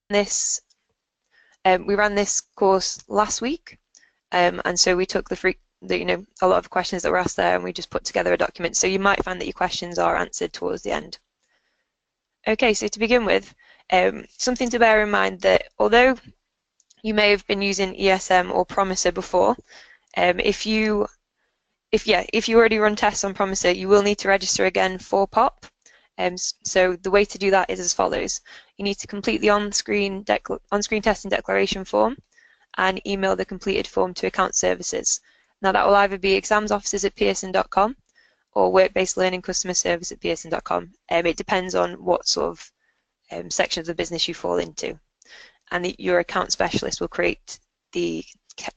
this course last week, and so we took a lot of questions that were asked there, and we just put together a document. So you might find that your questions are answered towards the end. Okay, so to begin with, something to bear in mind that although you may have been using ESM or Promiser before, if you already run tests on Promiser, you will need to register again for POP. So the way to do that is as follows. You need to complete the on-screen testing declaration form and email the completed form to account services. Now that will either be examsofficers@pearson.com or work-based learning customer service at pearson.com. It depends on what sort of section of the business you fall into. And your account specialist will create the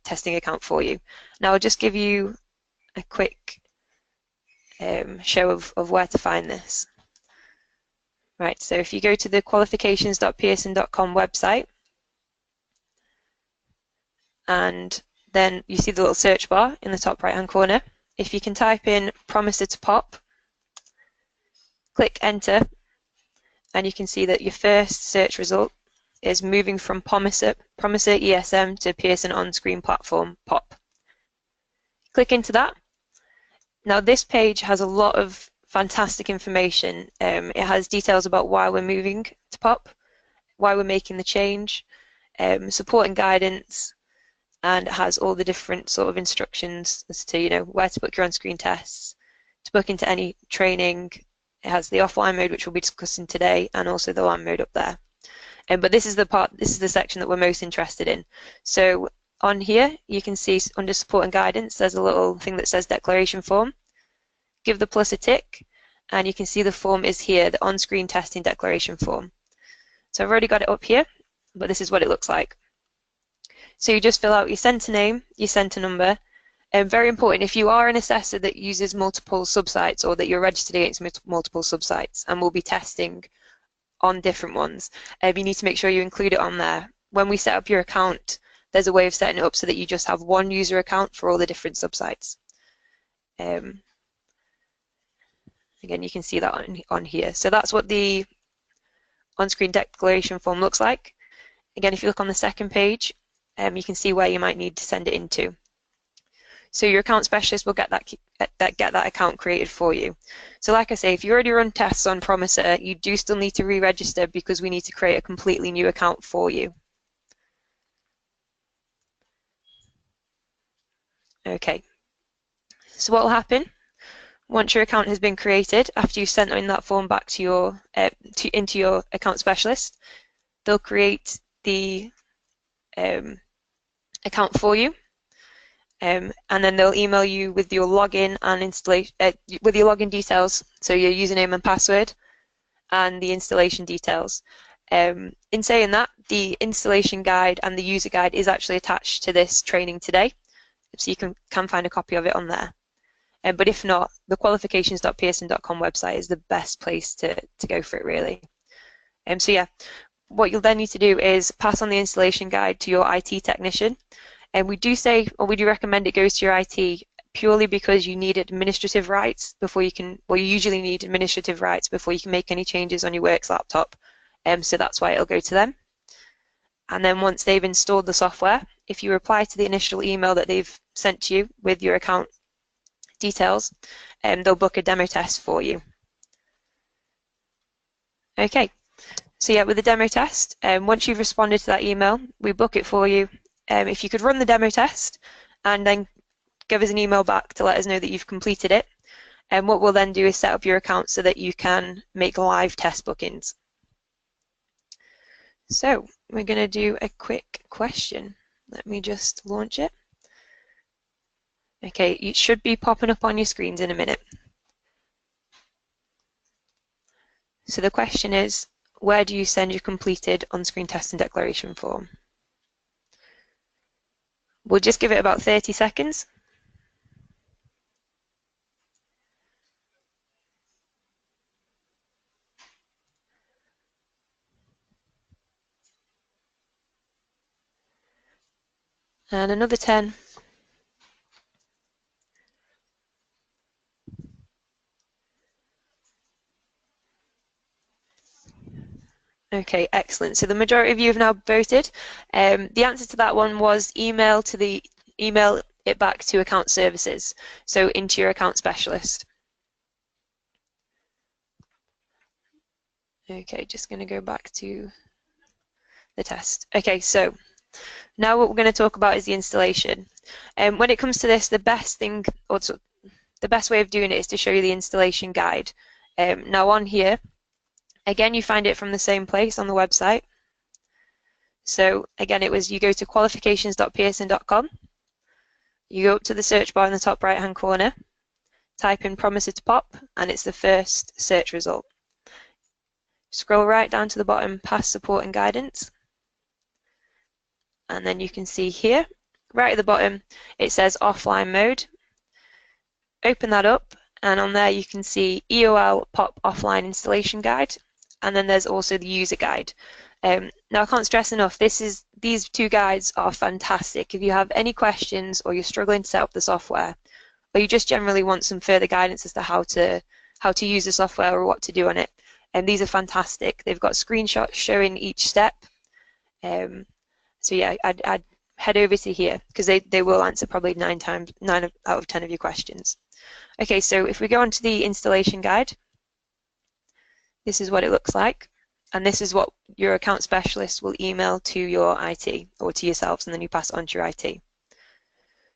testing account for you. Now I'll just give you a quick show of where to find this. Right, so if you go to the qualifications.pearson.com website, and then you see the little search bar in the top right hand corner. If you can type in Promiser to POP, click enter, and you can see that your first search result is moving from Promiser ESM to Pearson on-screen platform POP. Click into that. Now this page has a lot of fantastic information. It has details about why we're moving to POP, why we're making the change, support and guidance, and it has all the different sort of instructions as to where to book your on-screen tests, to book into any training. It has the offline mode, which we'll be discussing today, and also the LAN mode up there. But this is the section that we're most interested in. So on here, you can see under support and guidance, there's a little thing that says declaration form. Give the plus a tick, and you can see the form is here, the on-screen testing declaration form. So I've already got it up here, but this is what it looks like. So you just fill out your centre name, your centre number, and very important, if you are an assessor that uses multiple subsites or that you're registered against multiple subsites and will be testing on different ones, you need to make sure you include it on there. When we set up your account, there's a way of setting it up so that you just have one user account for all the different subsites. Again, you can see that on here. So that's what the on-screen declaration form looks like. Again, if you look on the second page, you can see where you might need to send it into. So your account specialist will get that account created for you. So like I say, if you already run tests on Promiser, you do still need to re-register because we need to create a completely new account for you. Okay, so what will happen once your account has been created, after you've sent in that form back to your into your account specialist, they'll create the account for you, and then they'll email you with your login and installation with your login details, so your username and password, and the installation details. In saying that, the installation guide and the user guide is actually attached to this training today, so you can find a copy of it on there. But if not, the qualifications.pearson.com website is the best place to go for it, really. So yeah, what you'll then need to do is pass on the installation guide to your IT technician. And we do recommend it goes to your IT purely because you need administrative rights before you can, well, you usually need administrative rights before you can make any changes on your works laptop. So that's why it'll go to them. And then once they've installed the software, if you reply to the initial email that they've sent to you with your account details, they'll book a demo test for you. Okay, so yeah, with the demo test, once you've responded to that email, we book it for you. If you could run the demo test and then give us an email back to let us know that you've completed it, and what we'll then do is set up your account so that you can make live test bookings. So we're going to do a quick question. Let me just launch it. Okay, it should be popping up on your screens in a minute. So the question is, where do you send your completed on-screen testing declaration form? We'll just give it about 30 seconds. And another 10. Okay, excellent. So the majority of you have now voted. The answer to that one was email it back to account services, so into your account specialist. Okay, just going to go back to the test. Okay, so now what we're going to talk about is the installation. When it comes to this, the best thing, or the best way of doing it is to show you the installation guide. Now on here, again, you find it from the same place on the website. So again, you go to qualifications.pearson.com, you go up to the search bar in the top right hand corner, type in promise to pop, and it's the first search result. Scroll right down to the bottom past support and guidance, and then you can see here, right at the bottom, it says offline mode. Open that up, and on there you can see EOL POP offline installation guide, and then there's also the user guide. Now I can't stress enough, these two guides are fantastic. If you have any questions or you're struggling to set up the software, or you just generally want some further guidance as to how to use the software or what to do on it, and these are fantastic. They've got screenshots showing each step. So yeah, I'd head over to here because they will answer probably 9 out of 10 of your questions. Okay, so if we go on to the installation guide, this is what it looks like. And this is what your account specialist will email to your IT or to yourselves, and then you pass it on to your IT.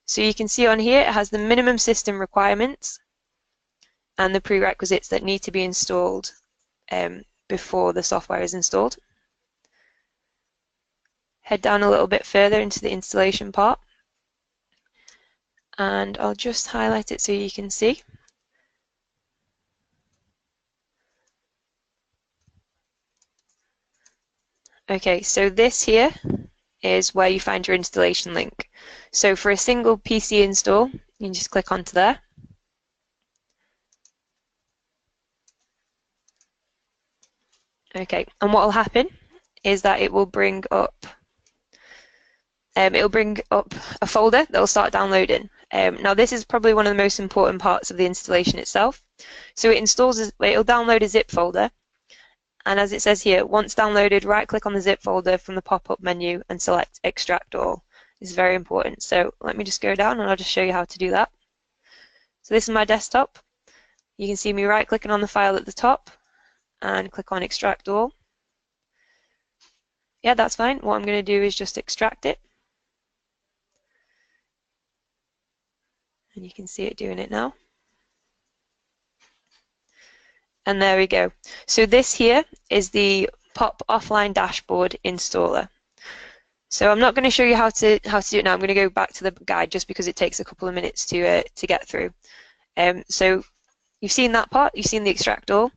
So you can see on here it has the minimum system requirements and the prerequisites that need to be installed before the software is installed. Head down a little bit further into the installation part, and I'll just highlight it so you can see. Okay, so this here is where you find your installation link. So for a single PC install, you can just click onto there. Okay, and what will happen is that it will bring up a folder that will start downloading. Now this is probably one of the most important parts of the installation itself. So it'll download a zip folder, and as it says here, once downloaded, right-click on the zip folder from the pop-up menu and select Extract All. This is very important. So let me just go down and I'll just show you how to do that. So this is my desktop. You can see me right-clicking on the file at the top and click on Extract All. Yeah, that's fine. What I'm going to do is just extract it. And you can see it doing it now. And there we go. So this here is the POP Offline Dashboard installer. So I'm not going to show you how to do it now. I'm going to go back to the guide just because it takes a couple of minutes to get through. So you've seen that part. You've seen the extract all.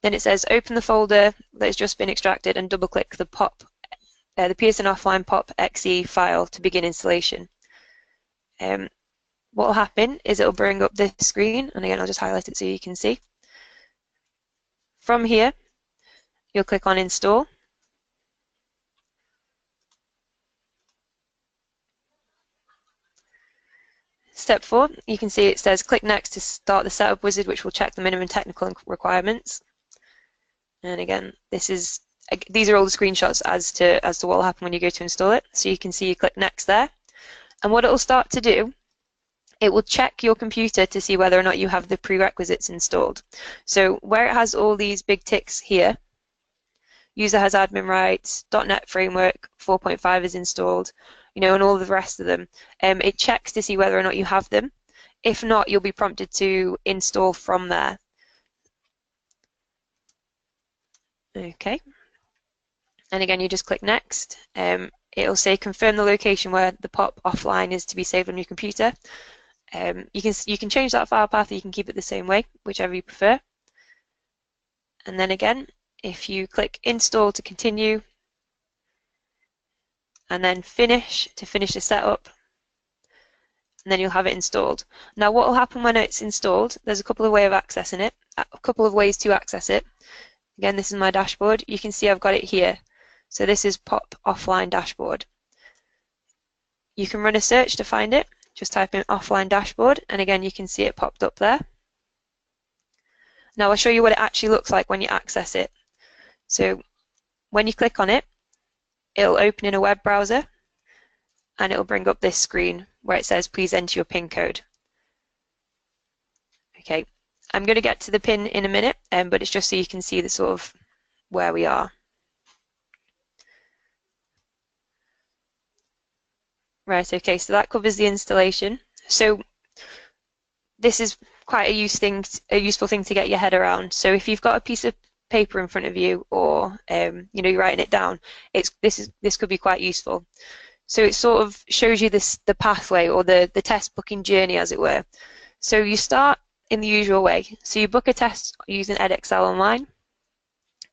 Then it says open the folder that has just been extracted and double-click the the Pearson Offline POP .exe file to begin installation. What will happen is it will bring up this screen, and again I'll just highlight it so you can see. From here, you'll click on Install. Step 4, you can see it says click Next to start the setup wizard, which will check the minimum technical requirements. And again, these are all the screenshots as to what will happen when you go to install it. So you can see you click Next there. And what it will start to do, it will check your computer to see whether or not you have the prerequisites installed. So where it has all these big ticks here, user has admin rights, .NET Framework 4.5 is installed, and all the rest of them, it checks to see whether or not you have them. If not, you'll be prompted to install from there. Okay. And again, you just click Next. It'll say confirm the location where the POP offline is to be saved on your computer. You can change that file path, or you can keep it the same way, whichever you prefer. And then again, if you click Install to continue, and then Finish to finish the setup, and then you'll have it installed. Now, what will happen when it's installed? There's a couple of ways of accessing it. A couple of ways to access it. Again, this is my dashboard. You can see I've got it here. So this is POP Offline Dashboard. You can run a search to find it. Just type in Offline Dashboard, and again, you can see it popped up there. Now I'll show you what it actually looks like when you access it. So when you click on it, it'll open in a web browser and it'll bring up this screen where it says please enter your PIN code. Okay, I'm going to get to the PIN in a minute, but it's just so you can see the sort of where we are. Right, okay, so that covers the installation. So this is quite a useful thing to get your head around. So if you've got a piece of paper in front of you, or you're writing it down, this could be quite useful. So it sort of shows you the pathway, or the test booking journey, as it were. So you start in the usual way. So you book a test using Edexcel Online.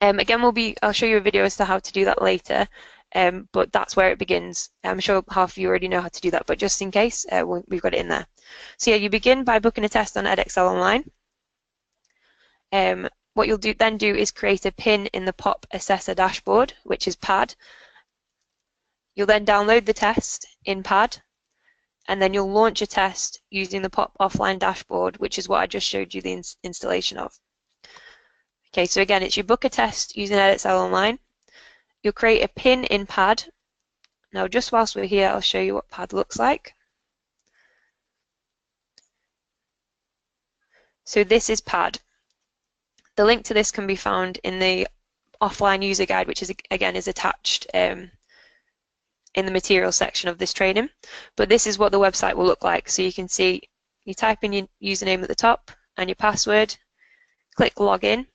Again, I'll show you a video as to how to do that later. But that's where it begins. I'm sure half of you already know how to do that, but just in case, we've got it in there. So yeah, you begin by booking a test on Edexcel Online. What you'll then do is create a PIN in the POP Assessor dashboard, which is PAD. You'll then download the test in PAD, and then you'll launch a test using the POP Offline dashboard, which is what I just showed you the installation of. Okay, so again, it's you book a test using Edexcel Online. You'll create a PIN in PAD. Now, just whilst we're here, I'll show you what PAD looks like. So this is PAD. The link to this can be found in the offline user guide, which is again is attached in the material section of this training. But this is what the website will look like. So you can see, you type in your username at the top and your password, click login,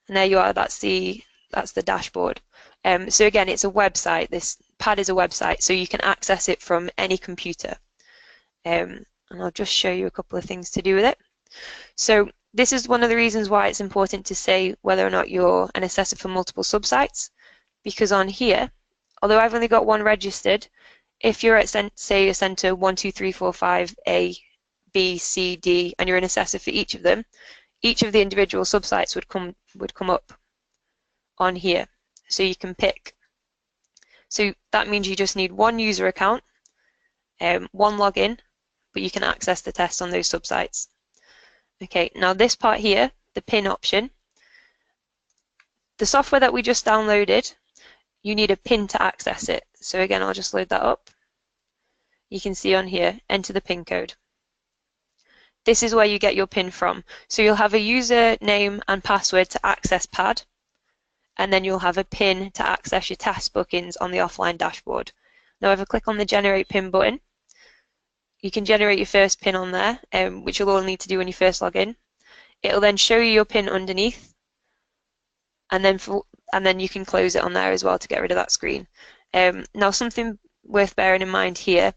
and there you are. That's the dashboard. So again, it's a website. This PAD is a website, so you can access it from any computer. And I'll just show you a couple of things to do with it. So this is one of the reasons why it's important to say whether or not you're an assessor for multiple subsites, because on here, although I've only got one registered, if you're at, say, a centre 1, 2, 3, 4, 5, A, B, C, D, and you're an assessor for each of them, each of the individual subsites would come up on here, so you can pick. So that means you just need one user account, one login, but you can access the test on those subsites. Okay, now this part here, the PIN option, the software that we just downloaded, you need a PIN to access it. So again, I'll just load that up. You can see on here, enter the PIN code. This is where you get your PIN from. So you'll have a username and password to access PAD, and then you'll have a PIN to access your test bookings on the offline dashboard. Now if I click on the generate PIN button, you can generate your first PIN on there, which you'll all need to do when you first log in. It'll then show you your PIN underneath, and then you can close it on there as well to get rid of that screen. Now something worth bearing in mind here,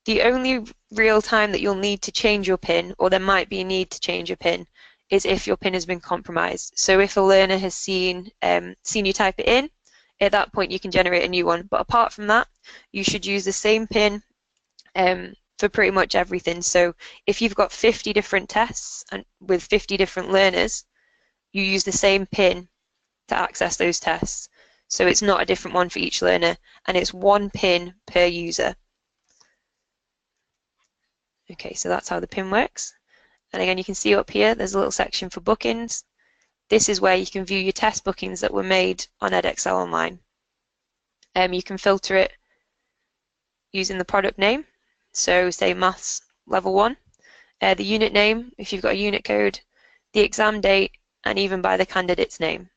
the only real time that you'll need to change your PIN, or there might be a need to change your PIN, is if your PIN has been compromised. So if a learner has seen you type it in, at that point you can generate a new one. But apart from that, you should use the same PIN for pretty much everything. So if you've got 50 different tests and with 50 different learners, you use the same PIN to access those tests. So it's not a different one for each learner, and it's one PIN per user. Okay, so that's how the PIN works. And again, you can see up here, there's a little section for bookings. This is where you can view your test bookings that were made on Edexcel Online. You can filter it using the product name. So say Maths Level 1, the unit name, if you've got a unit code, the exam date, and even by the candidate's name.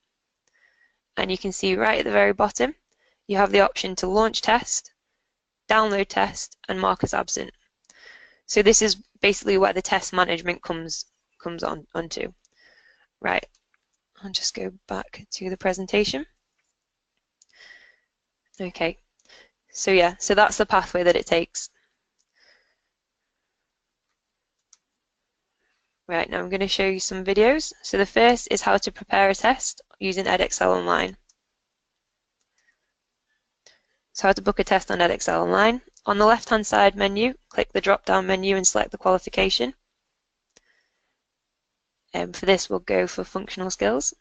And you can see right at the very bottom, you have the option to launch test, download test, and mark as absent. So this is basically where the test management comes onto. Right, I'll just go back to the presentation. Okay, so yeah, so that's the pathway that it takes. Right, now I'm going to show you some videos. So the first is how to prepare a test using Edexcel Online. So how to book a test on Edexcel Online. On the left-hand side menu, click the drop-down menu and select the qualification. For this, we'll go for functional skills.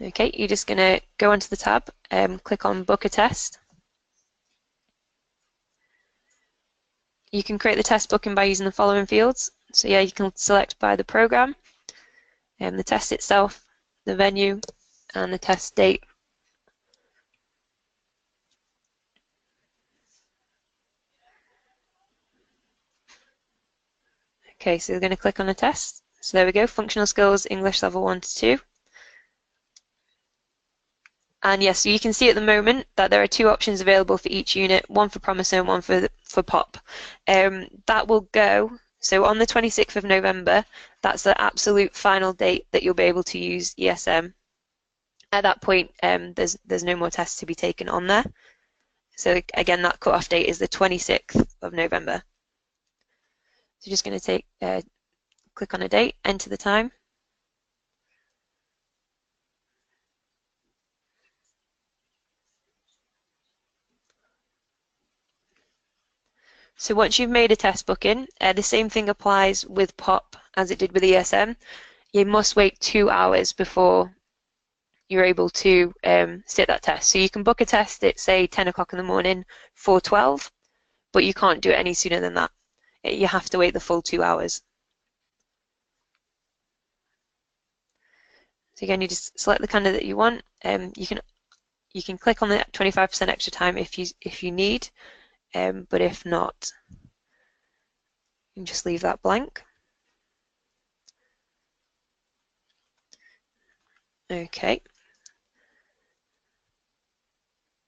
Okay, you're just going to go onto the tab, click on Book a Test. You can create the test booking by using the following fields. So yeah, you can select by the program, the test itself, the venue, and the test date. Okay, so we're going to click on the test. So there we go, functional skills, English level 1 to 2. And yes, so you can see at the moment that there are two options available for each unit, one for Promiser and one for POP. That will go, so on the 26th of November, that's the absolute final date that you'll be able to use ESM. At that point, there's no more tests to be taken on there. So again, that cutoff date is the 26th of November. So just going to click on a date, enter the time. So once you've made a test booking, the same thing applies with POP as it did with ESM. You must wait 2 hours before you're able to sit that test. So you can book a test at say 10 o'clock in the morning for 12, but you can't do it any sooner than that. You have to wait the full 2 hours. So again, you just select the candidate you want. You can click on the 25% extra time if you need, but if not, you can just leave that blank. Okay.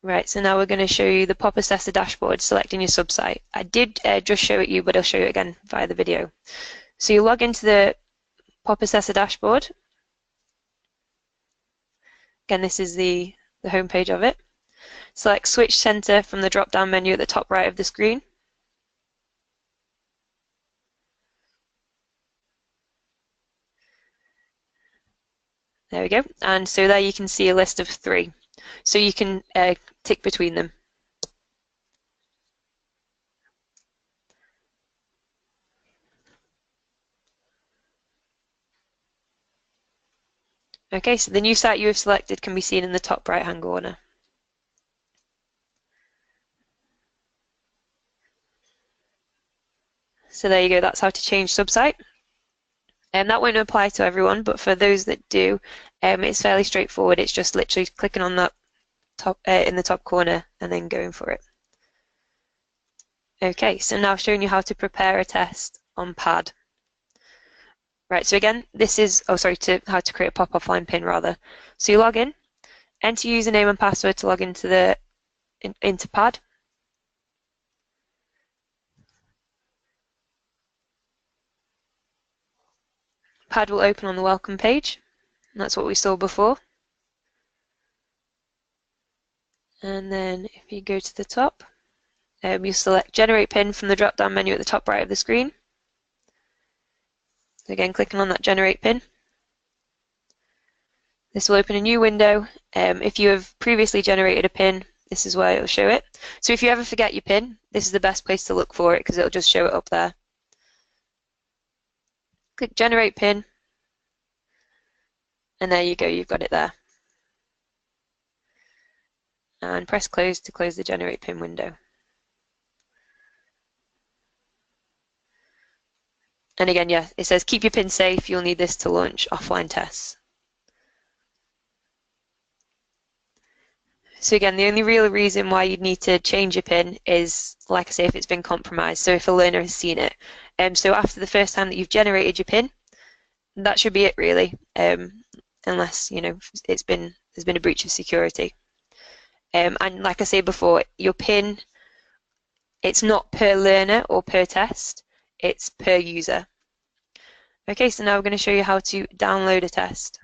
Right, so now we're going to show you the POP Assessor dashboard, selecting your subsite. I did just show it you, but I'll show you it again via the video. So you log into the POP Assessor dashboard. Again, this is the home page of it. Select Switch Center from the drop-down menu at the top right of the screen. There we go. And so there you can see a list of 3. So you can tick between them. Okay, so the new site you have selected can be seen in the top right-hand corner. So there you go, that's how to change subsite. And that won't apply to everyone, but for those that do, it's fairly straightforward. It's just literally clicking on that top in the top corner and then going for it. Okay, so now showing you how to prepare a test on PAD. Right, so again, this is, how to create a POP offline pin rather. So you log in, enter username and password to log into into PAD. PAD will open on the welcome page, and that's what we saw before. And then if you go to the top, you select generate pin from the drop down menu at the top right of the screen. Again, clicking on that generate pin. This will open a new window. If you have previously generated a pin, this is where it will show it. So if you ever forget your pin, this is the best place to look for it because it'll just show it up there. Click generate pin, and there you go, you've got it there. And press close to close the generate pin window. And again, yeah, it says keep your pin safe, you'll need this to launch offline tests. So again, the only real reason why you'd need to change your pin is, like I say, if it's been compromised, so if a learner has seen it. So after the first time that you've generated your pin, that should be it really, unless, you know, there's been a breach of security. And like I said before, your pin, it's not per learner or per test, it's per user. Okay, so now we're going to show you how to download a test.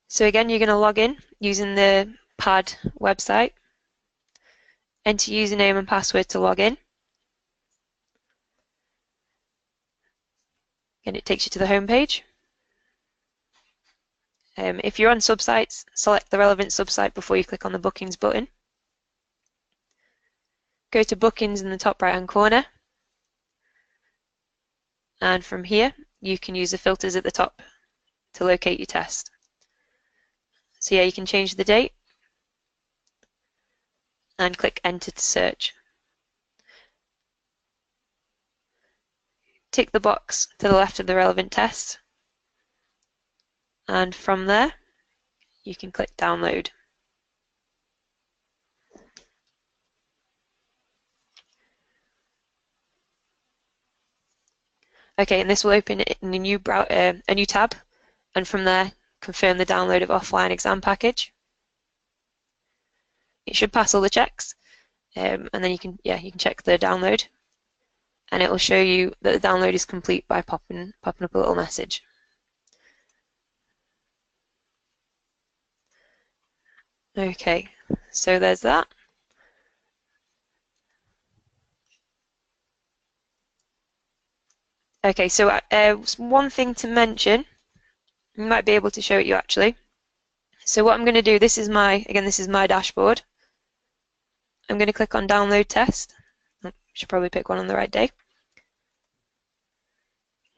So again, you're going to log in using the PAD website, enter username and password to log in. And it takes you to the home page. If you're on subsites, select the relevant subsite before you click on the bookings button. Go to bookings in the top right hand corner. And from here, you can use the filters at the top to locate your test. So yeah, you can change the date and click enter to search. Tick the box to the left of the relevant test, and from there you can click download. Okay, and this will open in a new tab, and from there confirm the download of offline exam package. It should pass all the checks, and then you can check the download, and it will show you that the download is complete by popping up a little message. Okay, so there's that. Okay, so one thing to mention, you might be able to show it you actually. So what I'm going to do, this is my dashboard. I'm going to click on download test. I should probably pick one on the right day.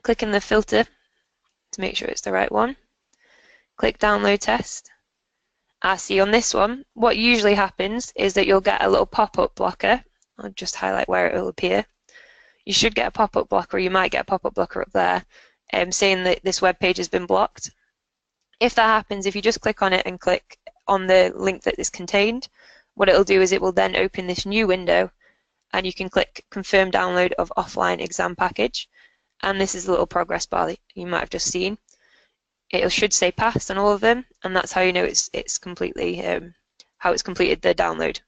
Click in the filter to make sure it's the right one. Click download test. See, on this one, what usually happens is that you'll get a little pop-up blocker. I'll just highlight where it will appear. You should get a pop-up blocker, or you might get a pop-up blocker up there saying that this web page has been blocked. If that happens, if you just click on it and click on the link that is contained, what it'll do is it will then open this new window, and you can click confirm download of offline exam package, and this is the little progress bar that you might have just seen. It should say passed on all of them, and that's how you know it's completely how it's completed the download.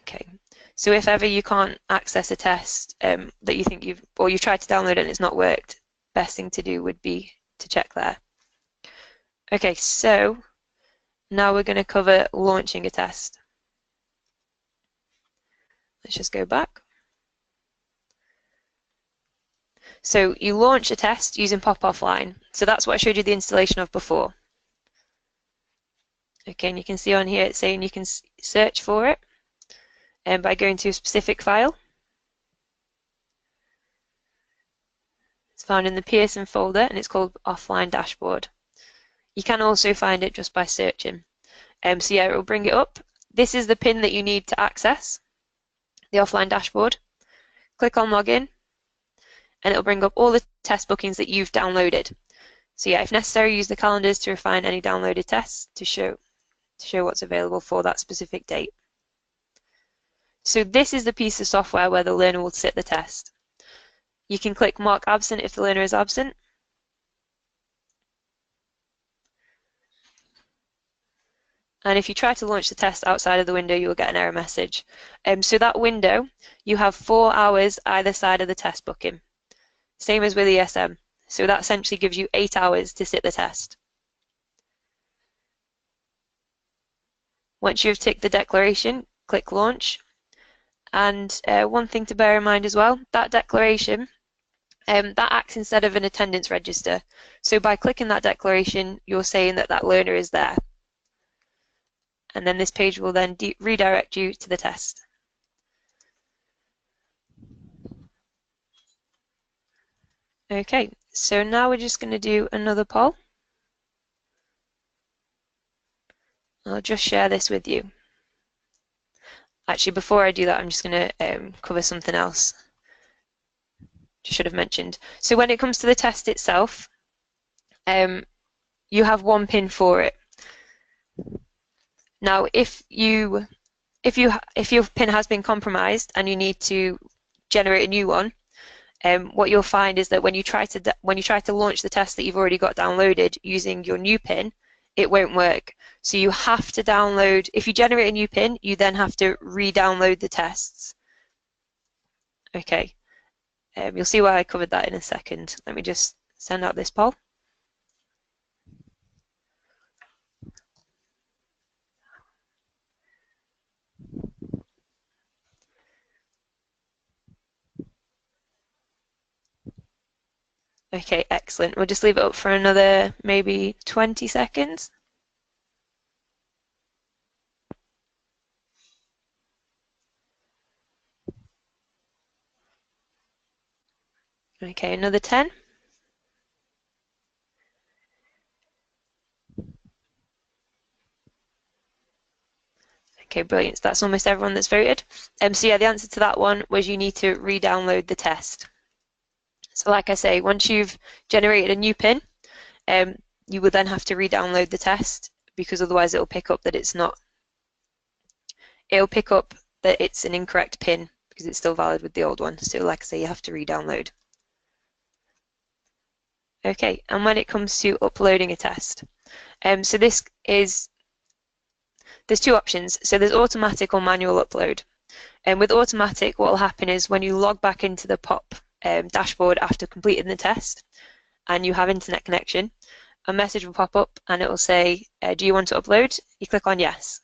Okay, so if ever you can't access a test that you think you've tried to download and it's not worked, best thing to do would be to check there. Okay, so now we're going to cover launching a test. Let's just go back. So you launch a test using Pop Offline. So that's what I showed you the installation of before. Okay, and you can see on here it's saying you can search for it by going to a specific file. It's found in the Pearson folder, and it's called Offline Dashboard. You can also find it just by searching. So yeah, it will bring it up. This is the pin that you need to access the offline dashboard. Click on login, and it'll bring up all the test bookings that you've downloaded. So yeah, if necessary, use the calendars to refine any downloaded tests to show what's available for that specific date. So this is the piece of software where the learner will sit the test. You can click mark absent if the learner is absent. And if you try to launch the test outside of the window, you will get an error message. So that window, you have 4 hours either side of the test booking. Same as with ESM. So that essentially gives you 8 hours to sit the test. Once you've ticked the declaration, click launch. And one thing to bear in mind as well, that declaration, that acts instead of an attendance register. So by clicking that declaration, you're saying that that learner is there. And then this page will then redirect you to the test. Okay, so now we're just going to do another poll. I'll just share this with you. Actually, before I do that, I'm just going to cover something else I should have mentioned. So when it comes to the test itself, you have one pin for it. Now, if your pin has been compromised and you need to generate a new one, what you'll find is that when you try to launch the test that you've already got downloaded using your new pin, it won't work. So you have to download. If you generate a new pin, you then have to re-download the tests. Okay, you'll see why I covered that in a second. Let me just send out this poll. Okay, excellent. We'll just leave it up for another maybe 20 seconds. Okay, another 10. Okay, brilliant. So that's almost everyone that's voted. So yeah, the answer to that one was you need to re-download the test. So like I say, once you've generated a new pin, you will then have to re-download the test, because otherwise it'll pick up that it's not. It'll pick up that it's an incorrect pin because it's still valid with the old one. So like I say, you have to re-download. Okay, and when it comes to uploading a test, so there's two options. So there's automatic or manual upload. And with automatic, what will happen is when you log back into the POP dashboard after completing the test and you have internet connection, a message will pop up and it will say, do you want to upload? You click on yes.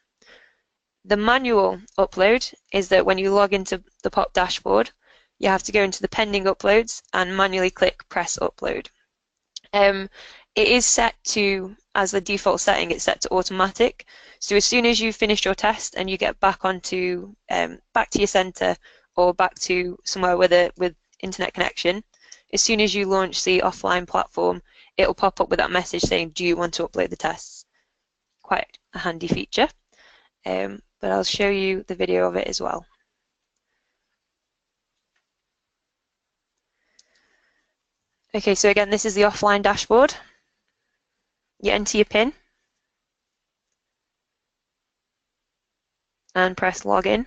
The manual upload is that when you log into the POP dashboard, you have to go into the pending uploads and manually click press upload. It is set to, as the default setting, it's set to automatic. So as soon as you finish your test and you get back onto back to your center or back to somewhere with internet connection, as soon as you launch the offline platform, it will pop up with that message saying, do you want to upload the tests? Quite a handy feature. But I'll show you the video of it as well. Okay, so again, this is the offline dashboard. You enter your PIN and press login.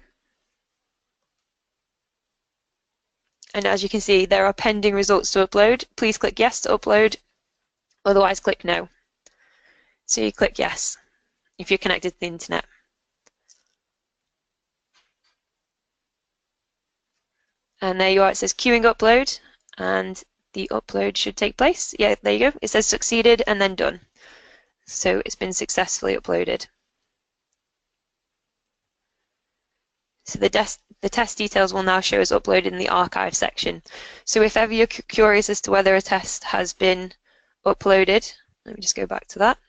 And as you can see, there are pending results to upload. Please click yes to upload, otherwise click no. So you click yes if you're connected to the internet. And there you are, it says queuing upload, and the upload should take place. Yeah, there you go. It says succeeded and then done. So it's been successfully uploaded. So the test details will now show as uploaded in the archive section. So if ever you're curious as to whether a test has been uploaded, let me just go back to that.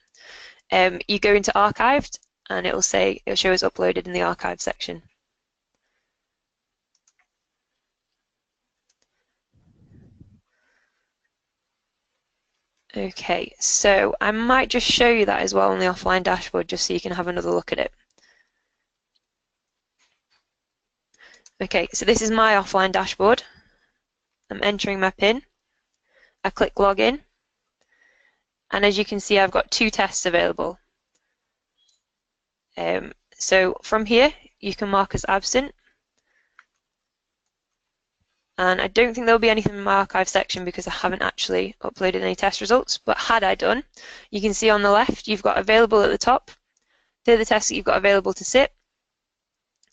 You go into archived and it'll show as uploaded in the archive section. Okay, so I might just show you that as well on the offline dashboard just so you can have another look at it. Okay, so this is my offline dashboard. I'm entering my PIN. I click login. And as you can see, I've got 2 tests available. So from here, you can mark as absent. And I don't think there'll be anything in my archive section because I haven't actually uploaded any test results. But had I done, you can see on the left, you've got available at the top. They're the tests that you've got available to sit.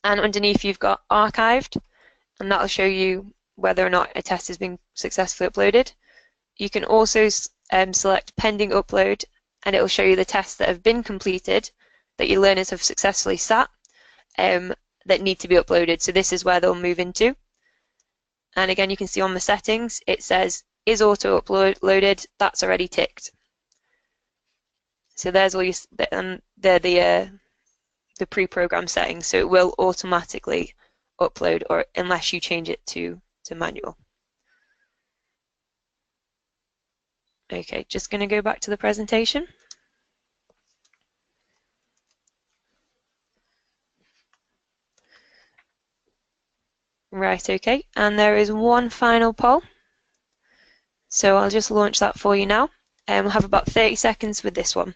And underneath, you've got archived. And that'll show you whether or not a test has been successfully uploaded. You can also select pending upload, and it will show you the tests that have been completed that your learners have successfully sat that need to be uploaded. So this is where they'll move into. And again, you can see on the settings, it says, is auto uploaded? That's already ticked. So there's all your, and they're the pre-programmed settings. So it will automatically upload, or unless you change it to manual. Okay, just going to go back to the presentation. Right, okay, and there is one final poll. So I'll just launch that for you now. We'll have about 30 seconds with this one.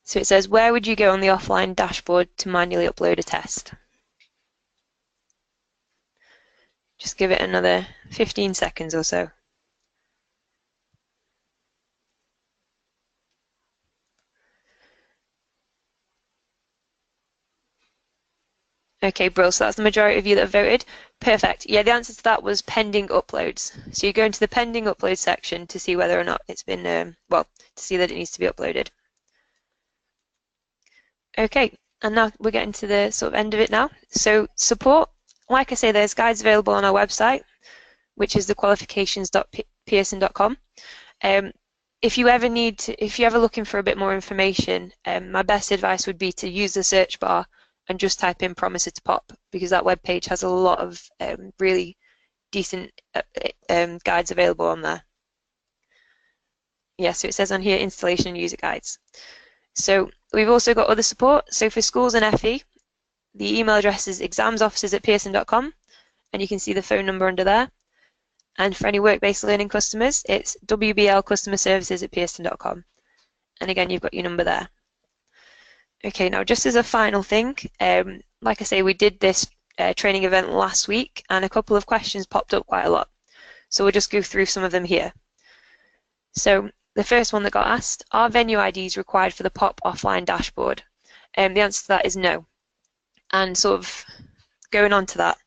So it says, where would you go on the offline dashboard to manually upload a test? Just give it another 15 seconds or so. Okay, Brill, so that's the majority of you that have voted. Perfect. Yeah, the answer to that was pending uploads. So you go into the pending upload section to see whether or not it's been, well, to see that it needs to be uploaded. Okay, and now we're getting to the sort of end of it now. So support, like I say, there's guides available on our website, which is thequalifications.pearson.com. If you ever looking for a bit more information, my best advice would be to use the search bar and just type in promise to pop, because that web page has a lot of really decent guides available on there. Yeah, so it says on here installation and user guides. So we've also got other support. So for schools and FE, the email address is examsofficers@pearson.com, and you can see the phone number under there. And for any work-based learning customers, it's wblcustomerservices@pearson.com. And again, you've got your number there. Okay, now just as a final thing, like I say, we did this training event last week, and a couple of questions popped up quite a lot. So we'll just go through some of them here. So the first one that got asked, are venue IDs required for the POP offline dashboard? The answer to that is no. And sort of going on to that,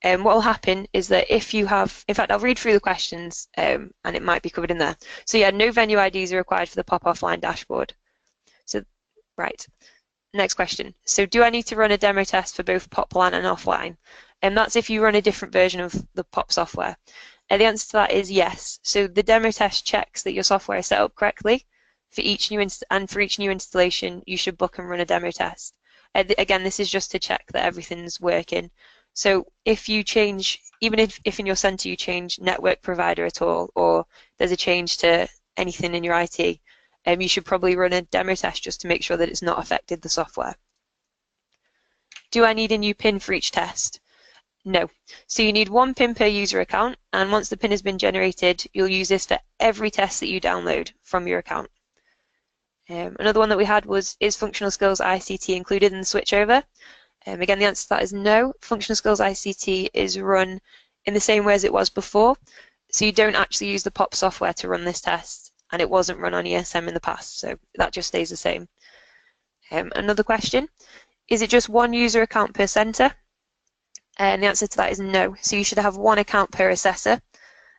what will happen is that if you have, in fact, I'll read through the questions and it might be covered in there. So yeah, no venue IDs are required for the POP offline dashboard. So, right, next question. So do I need to run a demo test for both POP LAN and offline? And that's if you run a different version of the POP software. The answer to that is yes. So the demo test checks that your software is set up correctly. For each new installation, you should book and run a demo test. Again, this is just to check that everything's working. So if you change, even if in your center you change network provider at all, or there's a change to anything in your IT, you should probably run a demo test just to make sure that it's not affected the software. Do I need a new PIN for each test? No. So you need one PIN per user account, and once the PIN has been generated, you'll use this for every test that you download from your account. Another one that we had was, is Functional Skills ICT included in the switchover? Again, the answer to that is no. Functional Skills ICT is run in the same way as it was before, so you don't actually use the POP software to run this test, and it wasn't run on ESM in the past, so that just stays the same. Another question, is it just one user account per center? And the answer to that is no. So you should have one account per assessor.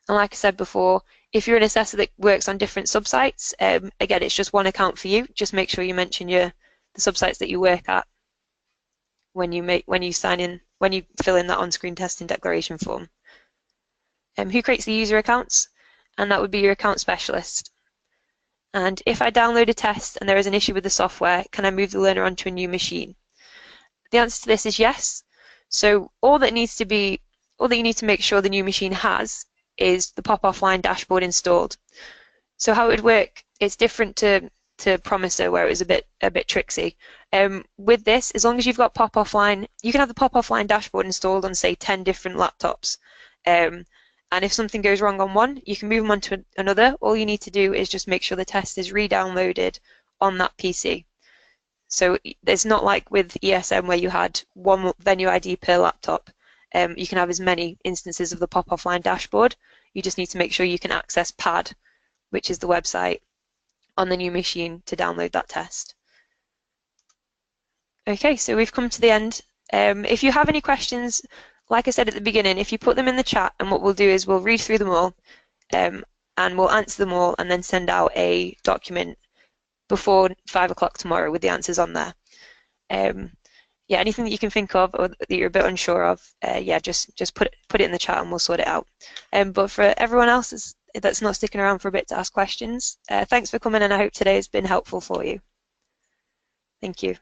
And like I said before, if you're an assessor that works on different subsites, again, it's just one account for you. Just make sure you mention the subsites that you work at when you sign in, when you fill in that on-screen testing declaration form. Who creates the user accounts? And that would be your account specialist. And if I download a test and there is an issue with the software, can I move the learner onto a new machine? The answer to this is yes. So all that you need to make sure the new machine has is the POP offline dashboard installed. So how it would work, it's different to Promiser, where it was a bit tricksy. With this, as long as you've got POP offline, you can have the POP offline dashboard installed on, say, 10 different laptops. And if something goes wrong on one, you can move them on to another. All you need to do is just make sure the test is re-downloaded on that PC. So it's not like with ESM where you had one venue ID per laptop. You can have as many instances of the POP offline dashboard. You just need to make sure you can access PAD, which is the website, on the new machine to download that test. Okay, so we've come to the end. If you have any questions, like I said at the beginning, if you put them in the chat, and what we'll do is we'll read through them all and we'll answer them all and then send out a document before 5 o'clock tomorrow with the answers on there. Yeah, anything that you can think of or that you're a bit unsure of, yeah, just put it in the chat and we'll sort it out. But for everyone else that's not sticking around for a bit to ask questions, thanks for coming, and I hope today has been helpful for you. Thank you.